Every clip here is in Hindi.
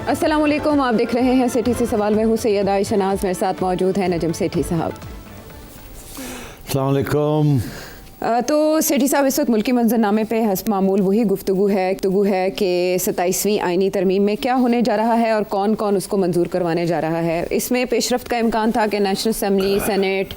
अस्सलाम वालेकुम, आप देख रहे हैं सेठी से सवाल। मैं हूँ सैयद आयशा नाज, मेरे साथ मौजूद हैं नजम सेठी साहब। अस्सलाम वालेकुम। तो सेठी साहब, इस वक्त मुल्की मंजरनामे पे हस्ब मामूल वही गुफ्तगू है कि 27वीं आइनी तरमीम में क्या होने जा रहा है और कौन कौन उसको मंजूर करवाने जा रहा है। इसमें पेशरफ्त का इम्कान था कि नेशनल असम्बली, सेनेट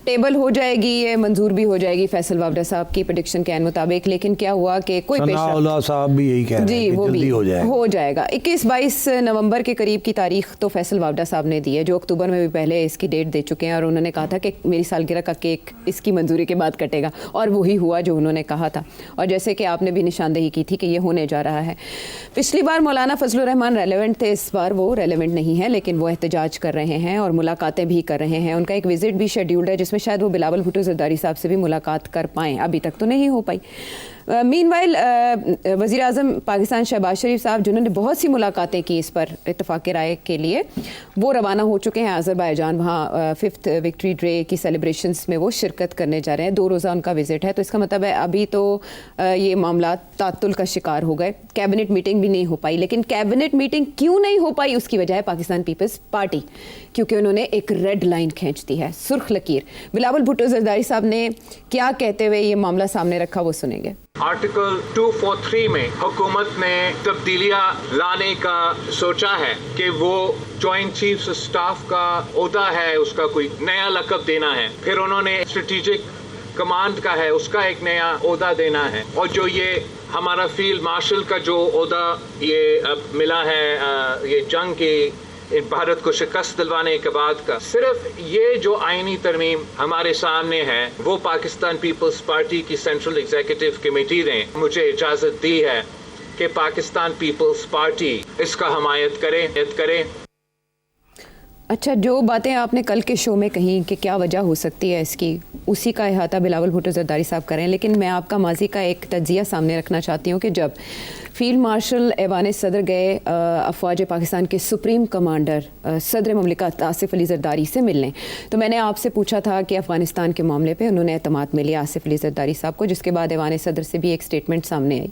टेबल हो जाएगी, ये मंजूर भी हो जाएगी फैसल वावड़ा साहब की प्रेडिक्शन के मुताबिक, लेकिन क्या हुआ कि कोई पेशरफ्त साहब भी यही कह रहे हैं कि वो जल्दी हो जाएगा। 21-22 नवंबर के करीब की तारीख तो फैसल वावड़ा साहब ने दी है, जो अक्टूबर में भी पहले इसकी डेट दे चुके हैं, और उन्होंने कहा था कि मेरी सालगिरह का केक इसकी मंजूरी के बाद कटेगा, और वही हुआ जो उन्होंने कहा था। और जैसे कि आपने भी निशानदेही की थी कि ये होने जा रहा है। पिछली बार मौलाना फजलुर रहमान रेलेवेंट थे, इस बार वो रेलेवेंट नहीं है, लेकिन वो एहतजाज कर रहे हैं और मुलाकातें भी कर रहे हैं। उनका एक विजिट भी शेड्यूल्ड है जिसमें शायद वो बिलावल भुट्टो ज़रदारी साहब से भी मुलाकात कर पाएँ, अभी तक तो नहीं हो पाई। मीनवाइल वज़ीर आज़म पाकिस्तान शहबाज शरीफ साहब, जिन्होंने बहुत सी मुलाकातें की इस पर इत्तफ़ाक़ राय के लिए, वो रवाना हो चुके हैं अज़रबैजान। वहाँ 5th विक्ट्री डे की सेलिब्रेशंस में वो शिरकत करने जा रहे हैं। 2 रोज़ा उनका विज़िट है, तो इसका मतलब है अभी तो ये मामला तातुल का शिकार हो गए। कैबिनेट मीटिंग भी नहीं हो पाई, लेकिन कैबिनेट मीटिंग क्यों नहीं हो पाई उसकी वजह है पाकिस्तान पीपल्स पार्टी, क्योंकि उन्होंने एक रेड लाइन खींच दी है, सुर्ख लकीर। बिलावल भुट्टो ज़रदारी साहब ने क्या कहते हुए ये मामला सामने रखा, वो सुनेंगे। आर्टिकल 243 में हुकूमत ने तब्दीलियां लाने का सोचा है कि वो जॉइंट चीफ्स स्टाफ का ओहदा है, उसका कोई नया लक़ब देना है। फिर उन्होंने स्ट्रेटेजिक कमांड का है, उसका एक नया ओहदा देना है। और जो ये हमारा फील्ड मार्शल का जो ओहदा ये अब मिला है, ये जंग की भारत को शिकस्त दिलवाने के बाद का, सिर्फ ये जो आईनी तरमीम हमारे सामने है वो पाकिस्तान पीपल्स पार्टी की सेंट्रल एग्जीक्यूटिव कमेटी ने मुझे इजाज़त दी है कि पाकिस्तान पीपल्स पार्टी इसका हमायत करे। अच्छा, जो बातें आपने कल के शो में कही कि क्या वजह हो सकती है इसकी, उसी का अहाता बिलावल भुट्टो ज़रदारी साहब करें, लेकिन मैं आपका माजी का एक तज्ज़िया सामने रखना चाहती हूँ कि जब फील्ड मार्शल ऐवान सदर गए अफवाज पाकिस्तान के सुप्रीम कमांडर सदर ममलिकत आसिफ अली ज़रदारी से मिलने, तो मैंने आपसे पूछा था कि अफ़गानिस्तान के मामले पर उन्होंने एतमाद में लिया आसिफ अली ज़रदारी साहब को, जिसके बाद ऐवान सदर से भी एक स्टेटमेंट सामने आई।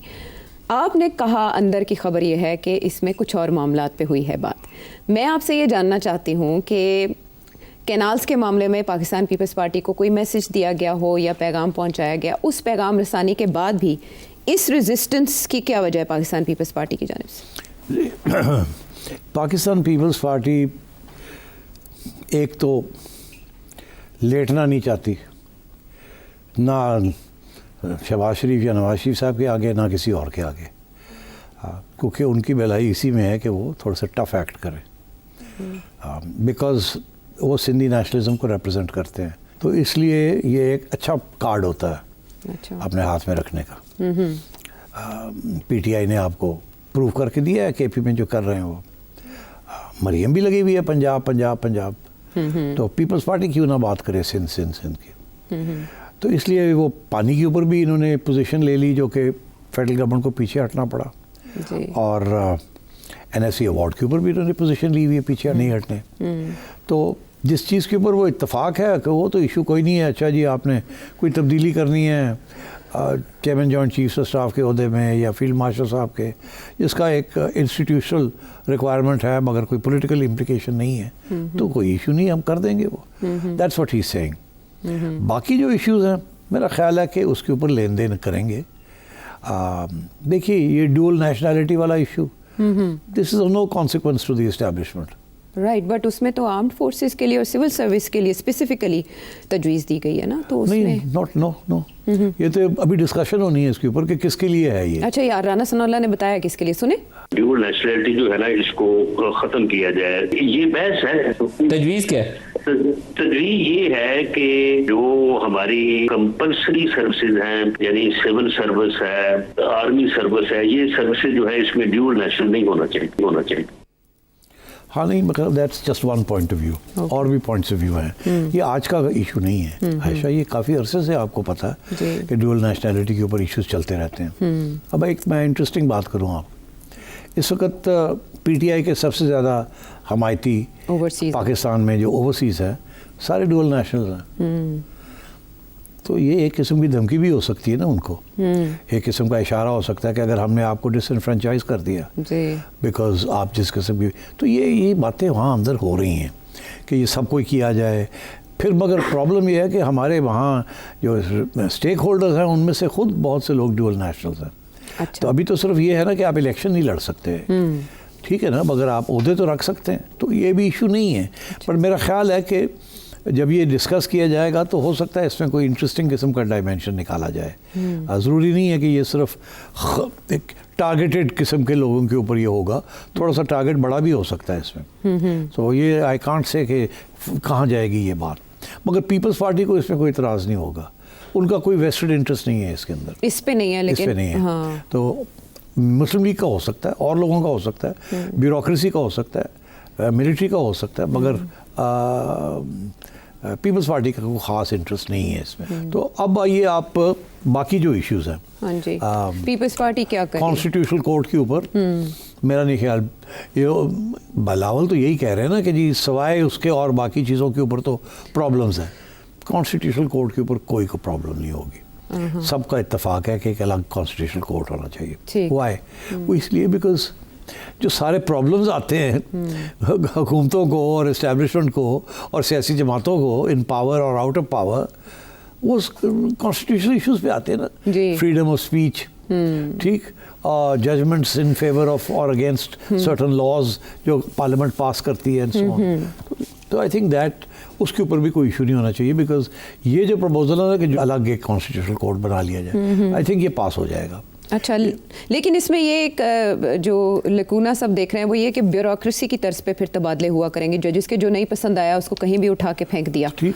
आपने कहा अंदर की खबर यह है कि इसमें कुछ और मामलात पे हुई है बात। मैं आपसे ये जानना चाहती हूँ कि कैनाल्स के मामले में पाकिस्तान पीपल्स पार्टी को कोई मैसेज दिया गया हो या पैगाम पहुँचाया गया, उस पैगाम रसानी के बाद भी इस रेजिस्टेंस की क्या वजह है पाकिस्तान पीपल्स पार्टी की जानिब से? पाकिस्तान पीपल्स पार्टी एक तो लेटना नहीं चाहती, ना शहबाज शरीफ या नवाज शरीफ साहब के आगे, ना किसी और के आगे, क्योंकि उनकी भलाई इसी में है कि वो थोड़ा सा टफ एक्ट करें, बिकॉज़ वो सिंधी नेशनलिज्म को रिप्रेजेंट करते हैं। तो इसलिए ये एक अच्छा कार्ड होता है अपने हाथ में रखने का। पीटीआई ने आपको प्रूव करके दिया है केपी में जो कर रहे हैं वो। मरियम भी लगी हुई है पंजाब, तो पीपल्स पार्टी क्यों ना बात करे सिंध की। तो इसलिए वो पानी के ऊपर भी इन्होंने पोजीशन ले ली, जो कि फेडरल गवर्नमेंट को पीछे हटना पड़ा, और एनएससी अवार्ड के ऊपर भी इन्होंने पोजीशन ली हुई है, पीछे नहीं हटने। तो जिस चीज़ के ऊपर वो इत्तेफाक है कि वो तो इशू कोई नहीं है, अच्छा जी आपने कोई तब्दीली करनी है chairman joint chiefs of staff के ओहदे में या फील्ड मार्शल साहब के, जिसका एक इंस्टीट्यूशनल रिक्वायरमेंट है मगर कोई पॉलिटिकल इम्प्लिकेशन नहीं है, तो कोई इशू नहीं, हम कर देंगे वो। That's what he is saying. बाकी जो इश्यूज़ हैं मेरा ख्याल है कि उसके ऊपर लेन देन करेंगे। देखिए ये ड्यूअल नेशनैलिटी वाला issue, this is of no consequence to the establishment, right, but उसमें तो आर्म्ड फोर्सेस के लिए और सिविल सर्विस के लिए स्पेसिफिकली तजवीज़ दी गई है ना, तो उसमें नहीं, नो ये तो अभी डिस्कशन होनी है इसके ऊपर कि किसके लिए है ये। अच्छा यार, राना सनाउल्लाह ने बताया किसके लिए, सुने। ड्यूअल नेशनैलिटी जो है ना, इसको खत्म किया जाए, ये बहस है। तजवीज़ क्या है? तजवीज़ ये है कि जो हमारी कंपल्सरी सर्विसेज हैं, यानी सिविल सर्विस है, आर्मी सर्विस है, ये सर्विसेज जो है इसमें ड्यूअल नेशनल नहीं होना चाहिए। हाँ नहीं, मतलब that's just one point of view, और भी पॉइंट्स ऑफ व्यू हैं। ये आज का इशू नहीं है आयशा, ये काफ़ी अरसे से आपको पता है कि ड्यूअल नेशनैलिटी के ऊपर इश्यूज चलते रहते हैं। अब एक मैं इंटरेस्टिंग बात करूँ, आप इस वक्त पीटीआई के सबसे ज़्यादा हमायती पाकिस्तान में जो ओवरसीज़ है सारे ड्यूअल नेशनल हैं। तो ये एक किस्म की धमकी भी हो सकती है ना उनको, एक किस्म का इशारा हो सकता है कि अगर हमने आपको डिसइनफ्रेंचाइज कर दिया बिकॉज आप जिस किस्म की, तो ये बातें वहाँ अंदर हो रही हैं कि ये सब कोई किया जाए। फिर मगर प्रॉब्लम ये है कि हमारे वहाँ जो स्टेक होल्डर्स हैं उनमें से खुद बहुत से लोग ड्यूअल नेशनल्स हैं। अच्छा। तो अभी तो सिर्फ ये है ना कि आप इलेक्शन नहीं लड़ सकते, ठीक है ना, मगर आप ओहदे तो रख सकते हैं, तो ये भी इशू नहीं है। पर मेरा ख्याल है कि जब ये डिस्कस किया जाएगा तो हो सकता है इसमें कोई इंटरेस्टिंग किस्म का डायमेंशन निकाला जाए। ज़रूरी नहीं है कि ये सिर्फ एक टारगेटेड किस्म के लोगों के ऊपर ये होगा, थोड़ा सा टारगेट बड़ा भी हो सकता है इसमें। तो ये आई कांट से कि कहाँ जाएगी ये बात, मगर पीपल्स पार्टी को इसमें कोई इतराज़ नहीं होगा, उनका कोई वेस्टेड इंटरेस्ट नहीं है इसके अंदर, इस पे नहीं है, लेकिन इस पे नहीं है। हाँ। तो मुस्लिम लीग का हो सकता है, और लोगों का हो सकता है, ब्यूरोक्रेसी का हो सकता है, मिलिट्री का हो सकता है, मगर पीपल्स पार्टी का कोई ख़ास इंटरेस्ट नहीं है इसमें। तो अब आइए आप बाकी जो इश्यूज़ हैं, हाँ जी, पीपल्स पार्टी क्या करे कॉन्स्टिट्यूशनल कोर्ट के ऊपर, मेरा नहीं ख्याल, ये बिलावल तो यही कह रहे हैं ना कि जी सवाए उसके और बाकी चीज़ों के ऊपर तो प्रॉब्लम्स हैं, कॉन्स्टिट्यूशनल कोर्ट के ऊपर कोई प्रॉब्लम नहीं होगी। सबका इत्तेफाक है कि एक अलग कॉन्स्टिट्यूशनल कोर्ट होना चाहिए। वाई? वो इसलिए बिकॉज जो सारे प्रॉब्लम्स आते हैं हुकूमतों को और इस्टेब्लिशमेंट को और सियासी जमातों को इन पावर और आउट ऑफ पावर, वो कॉन्स्टिट्यूशनल इश्यूज पे आते हैं ना, फ्रीडम ऑफ स्पीच, ठीक, जजमेंट्स इन फेवर ऑफ और अगेंस्ट सर्टन लॉज जो पार्लियामेंट पास करती है एंड सो ऑन। तो आई थिंक दैट उसके ऊपर भी कोई इशू नहीं होना चाहिए, बिकॉज ये जो प्रपोजल है ना कि जो अलग एक कॉन्स्टिट्यूशनल कोर्ट बना लिया जाए, आई थिंक ये पास हो जाएगा। अच्छा, लेकिन इसमें ये एक जो लकूना सब देख रहे हैं वो ये कि ब्यूरोक्रेसी की तर्ज पे फिर तबादले हुआ करेंगे, जजिस के जो नहीं पसंद आया उसको कहीं भी उठा के फेंक दिया, ठीक,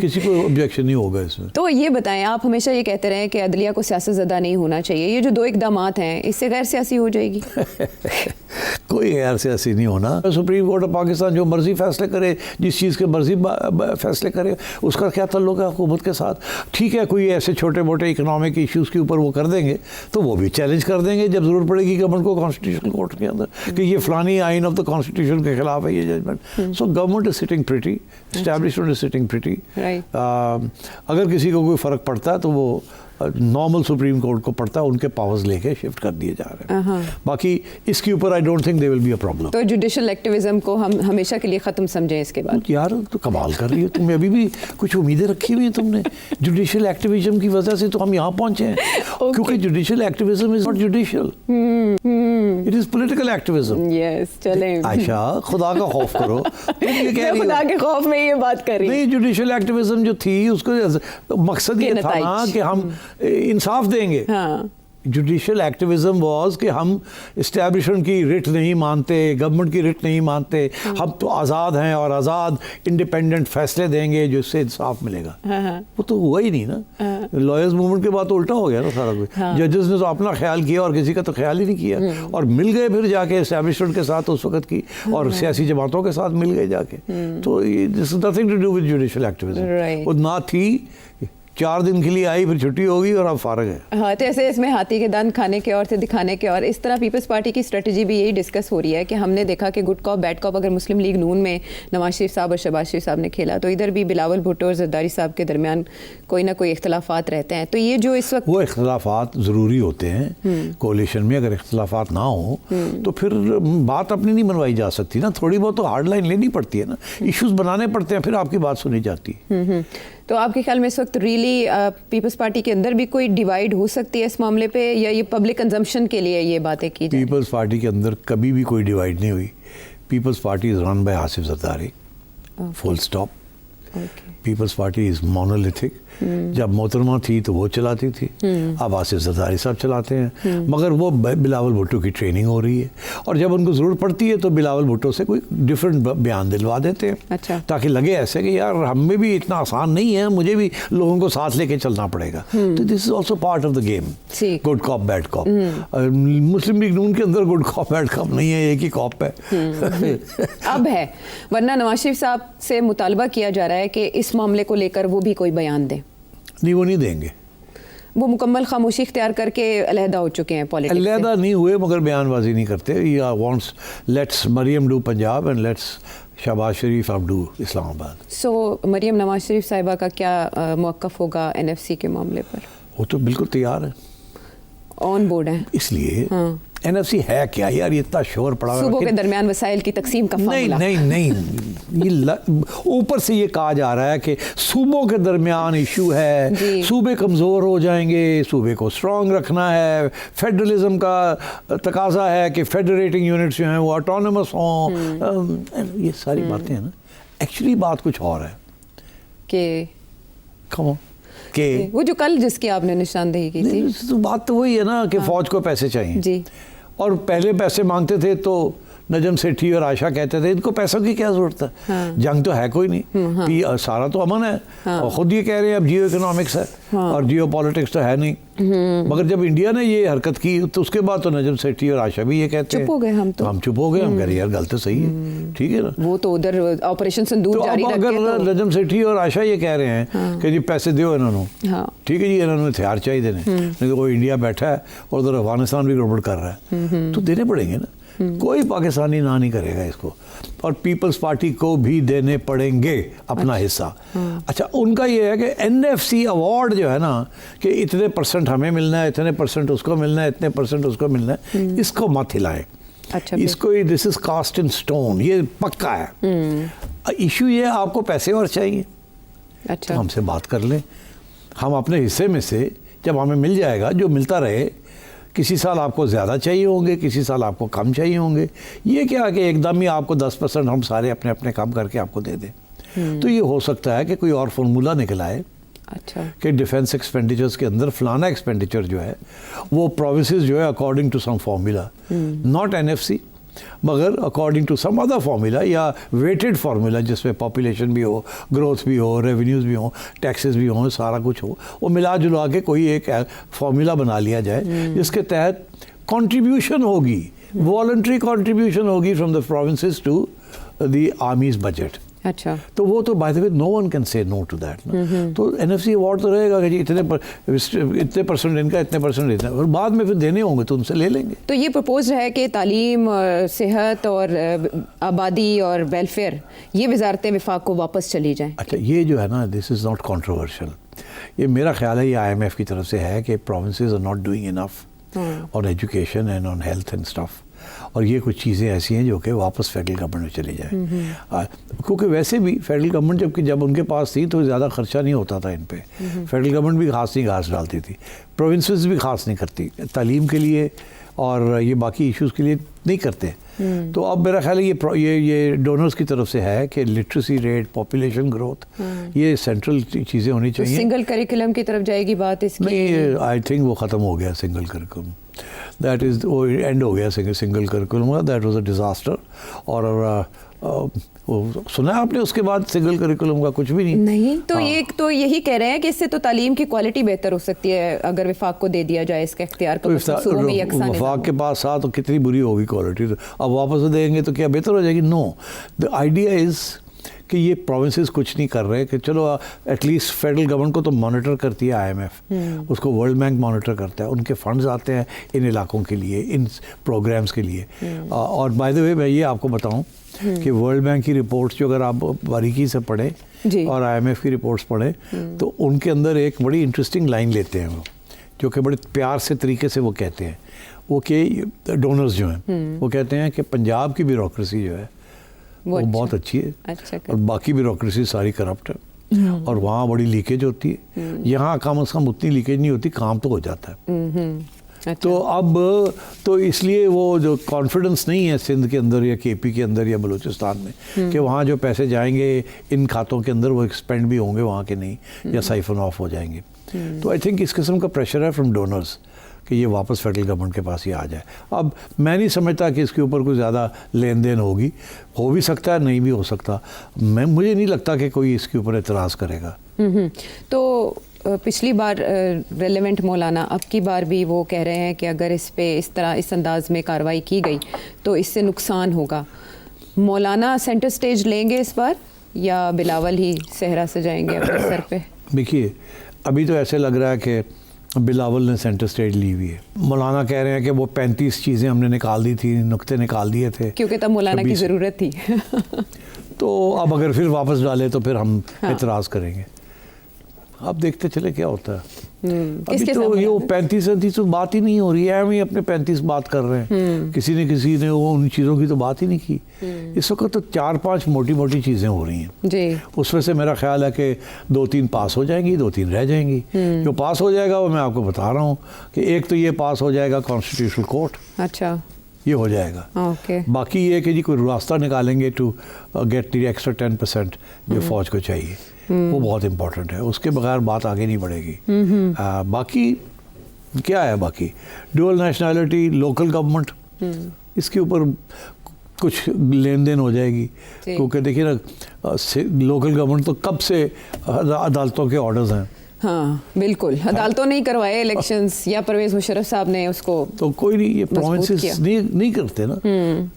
किसी को ऑब्जेक्शन नहीं होगा इसमें। तो ये बताएं, आप हमेशा ये कहते रहे कि अदलिया को सियासत ज़दा नहीं होना चाहिए, ये जो दो इकदामात हैं इससे गैर सियासी हो जाएगी? कोई गैर सियासी नहीं होना। सुप्रीम कोर्ट ऑफ पाकिस्तान जो मर्जी फैसले करे, जिस चीज़ के मर्जी फैसले करे, उसका क्या ताल्लुक है हुकूमत के साथ? ठीक है, कोई ऐसे छोटे मोटे इकनॉमिक इश्यूज़ के ऊपर वो कर देंगे तो वो भी चैलेंज कर देंगे जब ज़रूरत पड़ेगी गवर्नमेंट को कॉन्स्टिट्यूशनल कोर्ट के अंदर कि ये फलानी आइन ऑफ द कॉन्स्टिट्यूशन के खिलाफ है ये judgment. So government is sitting pretty, establishment is sitting pretty. अगर किसी को कोई फ़र्क पड़ता है तो वो नॉर्मल सुप्रीम कोर्ट को पड़ता है, उनके पावर्स लेके शिफ्ट कर दिए जा रहे हैं। बाकी इसके ऊपर I don't think they will be a problem. तो जुडिशल एक्टिविज्म को हम हमेशा के लिए ख़त्म समझें इसके बाद? यार तो कमाल कर रही हो तुम, अभी भी कुछ उम्मीदें रखी हुई हैं तुमने। जुडिशल एक्टिविज्म की वजह से तो हम यहाँ पहुँचे हैं, क्योंकि judicial activism is not judicial, it is political activism. Yes, चलें आयशा, खुदा का खौफ करो। ये कह रही हो खुदा के खौफ में ये बात कर रही नहीं, जुडिशल एक्टिविज्म जो थी उसका मकसद ये था ना कि हम इंसाफ देंगे। हाँ। जुडिशल एक्टिविज्म वाज कि हम इस्टेब्लिशमेंट की रिट नहीं मानते, गवर्नमेंट की रिट नहीं मानते, हम तो आज़ाद हैं और आज़ाद इंडिपेंडेंट फैसले देंगे जिससे इंसाफ मिलेगा। वो तो हुआ ही नहीं ना। लॉयर्स मूवमेंट के बाद तो उल्टा हो गया ना सारा कुछ। जजेस ने तो अपना ख्याल किया और किसी का तो ख्याल ही नहीं किया, और मिल गए फिर जाके इस्टेब्लिशमेंट के साथ उस वक्त की, और सियासी जमातों के साथ मिल गए जाके। तो this is nothing to do with judicial activism. वो ना थी, 4 दिन के लिए आई, फिर छुट्टी होगी और अब फारग है। हाँ, तो ऐसे इसमें हाथी के दांत खाने के और से दिखाने के, और इस तरह पीपल्स पार्टी की स्ट्रेटजी भी यही डिस्कस हो रही है कि हमने देखा कि गुड कॉप बैड कॉप अगर मुस्लिम लीग नून में नवाज शरीफ साहब और शहबाज शरीफ साहब ने खेला, तो इधर भी बिलावल भुट्टो और जरदारी साहब के दरमियान कोई ना कोई इख्तलाफात रहते हैं। तो ये जो इस वक्त वो इख्तलाफात ज़रूरी होते हैं कोalition में, अगर इख्तलाफात ना हो तो फिर बात अपनी नहीं बनवाई जा सकती ना, थोड़ी बहुत तो हार्ड लाइन लेनी पड़ती है ना, इश्यूज़ बनाने पड़ते हैं, फिर आपकी बात सुनी जाती है। तो आपके ख्याल में इस वक्त रियली पीपल्स पार्टी के अंदर भी कोई डिवाइड हो सकती है इस मामले पे, या ये पब्लिक कंजम्पशन के लिए ये बातें की जाए? पीपल्स पार्टी के अंदर कभी भी कोई डिवाइड नहीं हुई। Peoples Party is run by Asif Zardari, full stop. Peoples Party is monolithic. जब मोहतरमा थी तो वो चलाती थी, अब आसिफ जरदारी साहब चलाते हैं, मगर वो बिलावल भुट्टो की ट्रेनिंग हो रही है, और जब उनको ज़रूरत पड़ती है तो बिलावल भुट्टो से कोई डिफरेंट बयान दिलवा देते हैं। अच्छा। ताकि लगे ऐसे कि यार हम में भी इतना आसान नहीं है, मुझे भी लोगों को साथ लेके चलना पड़ेगा। तो this is also part of the game, good cop bad cop. Muslim League Noon के अंदर गुड कॉप बैड कॉप नहीं है, एक ही कॉप है। अब है, वरना नवाज शरीफ साहब से मुतालबा किया जा रहा है कि इस मामले को लेकर वो भी कोई बयान दें। नहीं, वो नहीं देंगे। वो मुकम्मल खामोशी इख्तियार करके अलहदा हो चुके हैं पॉलिटिक्स से। अलहदा नहीं हुए मगर बयानबाजी नहीं करते। या wants let's Maryam do Punjab and let's Shahbaz Sharif अब डू इस्लामाबाद। सो मरियम नवाज शरीफ साहिबा का क्या मौक़िफ़ होगा NFC के मामले पर? वो तो बिल्कुल तैयार है, ऑन बोर्ड है। इसलिए NFC है क्या यार, ये इतना शोर पड़ा हुआ है सूबों कि- के दरमियान वसाइल की तकसीम का नहीं फार्मूला। नहीं नहीं, ये ऊपर से ये कहा जा रहा है कि सूबों के दरमियान इशू है, जी। सूबे कमज़ोर हो जाएंगे, सूबे को स्ट्रॉन्ग रखना है, फेडरलिज्म का तकाजा है कि फेडरेटिंग यूनिट्स जो हैं वो ऑटोनमस हों। ये सारी बातें हैं ना, एक्चुअली बात कुछ और है। कि कहो कि वो जो कल जिसकी आपने निशानदेही की थी। तो बात तो वही है ना कि फ़ौज को पैसे चाहिए जी। और पहले पैसे मांगते थे तो नजम सेठी और आशा कहते थे इनको पैसों की क्या जरूरत है, हाँ। जंग तो है कोई नहीं, सारा तो अमन है। और खुद ये कह रहे हैं अब जियो इकोनॉमिक्स है और जियो पॉलिटिक्स तो है नहीं। मगर जब इंडिया ने ये हरकत की तो उसके बाद तो नजम सेठी और आशा भी ये कहते हैं, चुप हो गए हम तो। हम चुप हो गए, हम कह रहे यार गलत तो सही है, ठीक है ना। वो तो उधर ऑपरेशन सिंदूर तो जारी अब रखे अगर तो नजम सेठी और आशा ये कह रहे हैं कि जी पैसे दो इन्होंने, हाँ। ठीक है जी, इन्होंने हथियार चाहिए देने, नहीं तो कोई इंडिया बैठा है और उधर अफगानिस्तान भी गड़बड़ कर रहा है, तो देने पड़ेंगे ना। कोई पाकिस्तानी ना नहीं करेगा इसको, और पीपल्स पार्टी को भी देने पड़ेंगे अपना हिस्सा। अच्छा, उनका ये है कि NFC अवार्ड जो है ना कि इतने % हमें मिलना है, इतने % उसको मिलना है, इतने % उसको मिलना है, इसको मत हिलाएं। अच्छा, इसको this is cast in stone, ये पक्का है। इशू ये है आपको पैसे और चाहिए तो अच्छा। हमसे बात कर लें, हम अपने हिस्से में से जब हमें मिल जाएगा जो मिलता रहे, किसी साल आपको ज़्यादा चाहिए होंगे, किसी साल आपको कम चाहिए होंगे। ये क्या कि एकदम ही आपको 10% हम सारे अपने अपने काम करके आपको दे दें। तो ये हो सकता है कि कोई और फार्मूला निकल आए अच्छा। कि डिफेंस एक्सपेंडिचर्स के अंदर फलाना एक्सपेंडिचर जो है वो प्रोविंसेस जो है according to some formula, not NFC मगर according to some other formula या वेटेड फार्मूला, जिसमें पॉपुलेशन भी हो, ग्रोथ भी हो, रेवेन्यूज़ भी हो, टैक्सेस भी हो, सारा कुछ हो, वो मिला जुला के कोई एक फार्मूला बना लिया जाए जिसके तहत कंट्रीब्यूशन होगी, वॉलंटरी कंट्रीब्यूशन होगी from the provinces to the army's budget. अच्छा। तो वो तो by the way no one can say no to that ना। तो NFC अवार्ड तो रहेगा कि जी इतने % इनका, इतने % इतना, और बाद में फिर देने होंगे तो उनसे ले लेंगे। तो ये प्रपोज है कि तालीम और सेहत और आबादी और वेलफेयर, ये वजारतें विफाक को वापस चली जाएं। अच्छा, ये जो है ना, दिस इज़ नॉट कंट्रोवर्शियल। ये मेरा ख्याल है ये IMF की तरफ से है कि provinces are not doing enough on education and on health and stuff, और ये कुछ चीज़ें ऐसी हैं जो कि वापस फेडरल गवर्नमेंट में चली जाए। क्योंकि वैसे भी फेडरल गवर्नमेंट जब उनके पास थी तो ज़्यादा खर्चा नहीं होता था इन पे। फेडरल गवर्नमेंट भी खास नहीं घास डालती थी, प्रोविंसेस भी खास नहीं करती तालीम के लिए और ये बाकी इश्यूज़ के लिए नहीं करते। तो अब मेरा ख्याल है ये डोनर्स की तरफ से है कि लिटरेसी रेट, पॉपुलेशन ग्रोथ, ये सेंट्रल चीज़ें होनी तो चाहिए। सिंगल करिकुलम की तरफ जाएगी बात इसकी? नहीं, आई थिंक वो ख़त्म हो गया सिंगल करिकुलम, दैट इज़ वो एंड हो गया single curriculum, that was a disaster. और वो सुना आपने उसके बाद सिंगल करिकुलम का कुछ भी नहीं। नहीं, तो ये तो यही कह रहे हैं कि इससे तो तालीम की क्वालिटी बेहतर हो सकती है अगर विफाक को दे दिया जाए इसका इख्तियार। तो वफाक के पास था तो कितनी बुरी होगी क्वालिटी, तो अब वापस देंगे तो क्या बेहतर हो जाएगी? नो, द आइडिया इज़ कि ये प्रोविंसेस कुछ नहीं कर रहे, कि चलो एटलीस्ट फेडरल गवर्नमेंट को तो मॉनिटर करती है IMF, उसको वर्ल्ड बैंक मॉनिटर करता है, उनके फंड्स आते हैं इन इलाकों के लिए, इन प्रोग्राम्स के लिए। और बाय द वे मैं ये आपको बताऊं कि वर्ल्ड बैंक की रिपोर्ट्स जो अगर आप बारीकी से पढ़ें और IMF की रिपोर्ट्स पढ़ें तो उनके अंदर एक बड़ी इंटरेस्टिंग लाइन लेते हैं वो, जो कि बड़े प्यार से तरीके से वो कहते हैं, वो कि डोनर्स जो हैं वो कहते हैं कि पंजाब की ब्यूरोक्रेसी जो है वो बहुत अच्छी है, अच्छा, और बाकी ब्यूरोक्रेसी सारी करप्ट है और वहाँ बड़ी लीकेज होती है, यहाँ कम से कम उतनी लीकेज नहीं होती, काम तो हो जाता है। अच्छा। तो अब तो इसलिए वो जो कॉन्फिडेंस नहीं है सिंध के अंदर या KP के अंदर या बलूचिस्तान में कि वहाँ जो पैसे जाएंगे इन खातों के अंदर वो एक्सपेंड भी होंगे वहाँ के नहीं, या साइफन ऑफ हो जाएंगे। तो आई थिंक इस किस्म का प्रेशर है फ्रॉम डोनर्स कि ये वापस फेडरल गवर्नमेंट के पास ही आ जाए। अब मैं नहीं समझता कि इसके ऊपर कोई ज़्यादा लेन देन होगी, हो भी सकता है, नहीं भी हो सकता। मुझे नहीं लगता कि कोई इसके ऊपर एतराज़ करेगा। तो पिछली बार रेलेवेंट मौलाना अब की बार भी वो कह रहे हैं कि अगर इस पे इस तरह इस अंदाज में कार्रवाई की गई तो इससे नुकसान होगा। मौलाना सेंटर स्टेज लेंगे इस बार या बिलावल ही सहरा से जाएंगे अपने सर पे? देखिए, अभी तो ऐसे लग रहा है कि बिलावल ने सेंटर स्टेज ली हुई है। मौलाना कह रहे हैं कि वो 35 चीज़ें हमने निकाल दी थी, नुक्ते निकाल दिए थे, क्योंकि तब मौलाना की 26 ज़रूरत थी। तो अब अगर फिर वापस डाले तो फिर हम एतराज़ करेंगे। अब देखते चले क्या होता है। अभी किसके तो साथ ये वो मौलाना? 35 तो बात ही नहीं हो रही है, हम ही अपने 35 बात कर रहे हैं। किसी ने वो उन चीज़ों की तो बात ही नहीं की। इस वक्त तो 4-5 मोटी मोटी चीज़ें हो रही हैं जी। उसमें से मेरा ख्याल है कि 2-3 पास हो जाएंगी, 2-3 रह जाएंगी। जो पास हो जाएगा वो मैं आपको बता रहा हूँ कि एक तो ये पास हो जाएगा कॉन्स्टिट्यूशनल कोर्ट, अच्छा, ये हो जाएगा। ओके। बाकी ये कि जी कोई रास्ता निकालेंगे टू गेट द एक्स्ट्रा 10% जो फौज को चाहिए, वो बहुत इंपॉर्टेंट है। उसके बगैर बात आगे नहीं बढ़ेगी। बाकी क्या है, बाकी डुअल नेशनैलिटी, लोकल गवर्नमेंट, इसके ऊपर कुछ लेन देन हो जाएगी। क्योंकि देखिए ना, लोकल गवर्नमेंट तो कब से अदालतों के ऑर्डर्स हैं। हाँ बिल्कुल, अदालतों ने ही करवाए इलेक्शंस, या परवेज मुशर्रफ साहब ने उसको तो कोई नहीं, ये प्रोविंसेस नहीं करते ना।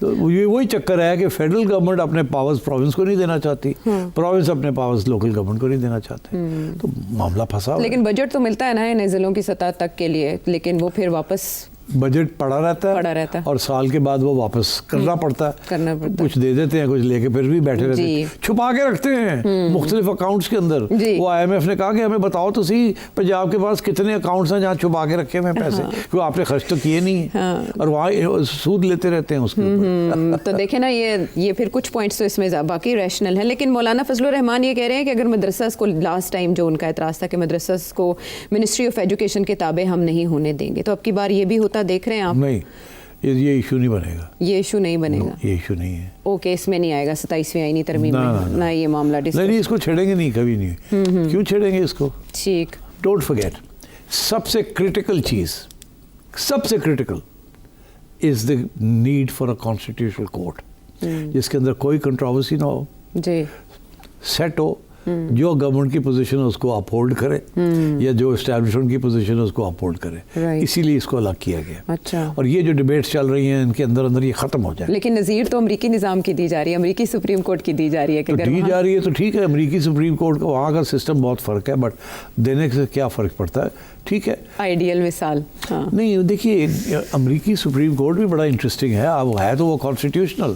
तो ये वही चक्कर है कि फेडरल गवर्नमेंट अपने पावर्स प्रोविंस को नहीं देना चाहती, प्रोविंस अपने पावर्स लोकल गवर्नमेंट को नहीं देना चाहते, तो मामला फंसा हुआ है। लेकिन बजट तो मिलता है ना इन जिलों की सतह तक के लिए, लेकिन वो फिर वापस बजट पड़ा रहता है है। और साल के बाद वो वापस करना पड़ता है। कुछ दे देते हैं, कुछ लेके फिर भी बैठे रहते हैं, छुपा के रखते हैं मुख्तलिफ अकाउंट्स के अंदर। वो IMF ने कहा कि हमें बताओ तो सही पंजाब के पास कितने अकाउंट्स हैं जहाँ छुपा के रखे हुए हैं पैसे, क्योंकि आपने खर्च तो किए नहीं है, और वहाँ सूद लेते रहते हैं उसके ऊपर। तो देखे ना, ये फिर कुछ पॉइंट्स तो इसमें बाकी रैशनल है। लेकिन मौलाना फजलुर रहमान ये कह रहे हैं कि अगर मदरसास को, लास्ट टाइम जो उनका एतराज़ था कि मदरसास को मिनिस्ट्री ऑफ एजुकेशन के ताबे हम नहीं होने देंगे, तो अब की बार ये भी होता देख रहे हैं आप? नहीं, ये इशू नहीं बनेगा। ये इशू नहीं बनेगा? ये इशू नहीं है। ओके, इसमें नहीं आएगा 27वीं आईनी तरमीम में ना ये मामला डिस्कस? नहीं, इसको छेड़ेंगे नहीं, कभी नहीं। क्यों छेड़ेंगे इसको? ठीक। डोंट फॉरगेट, सबसे क्रिटिकल चीज़, सबसे critical is the need for a constitutional court, जिसके अंदर कोई कंट्रोवर्सी ना हो जी, सेट हो, जो गवर्नमेंट की पोजीशन है उसको अपहोल्ड करे, या जो एस्टैब्लिशमेंट की पोजीशन है उसको अपहोल्ड करे। इसीलिए इसको अलग किया गया। अच्छा। और ये जो डिबेट्स चल रही हैं इनके अंदर अंदर ये ख़त्म हो जाए। लेकिन नज़ीर तो अमरीकी निज़ाम की दी जा रही है, अमरीकी सुप्रीम कोर्ट की दी जा रही है कि तो दी जा रही है तो ठीक है, अमरीकी सुप्रीम कोर्ट का वहाँ का सिस्टम बहुत फ़र्क है, बट देने से क्या फ़र्क पड़ता है, ठीक है। आइडियल मिसाल। हाँ। नहीं, देखिए अमरीकी सुप्रीम कोर्ट भी बड़ा इंटरेस्टिंग है। अब है तो वो कॉन्स्टिट्यूशनल,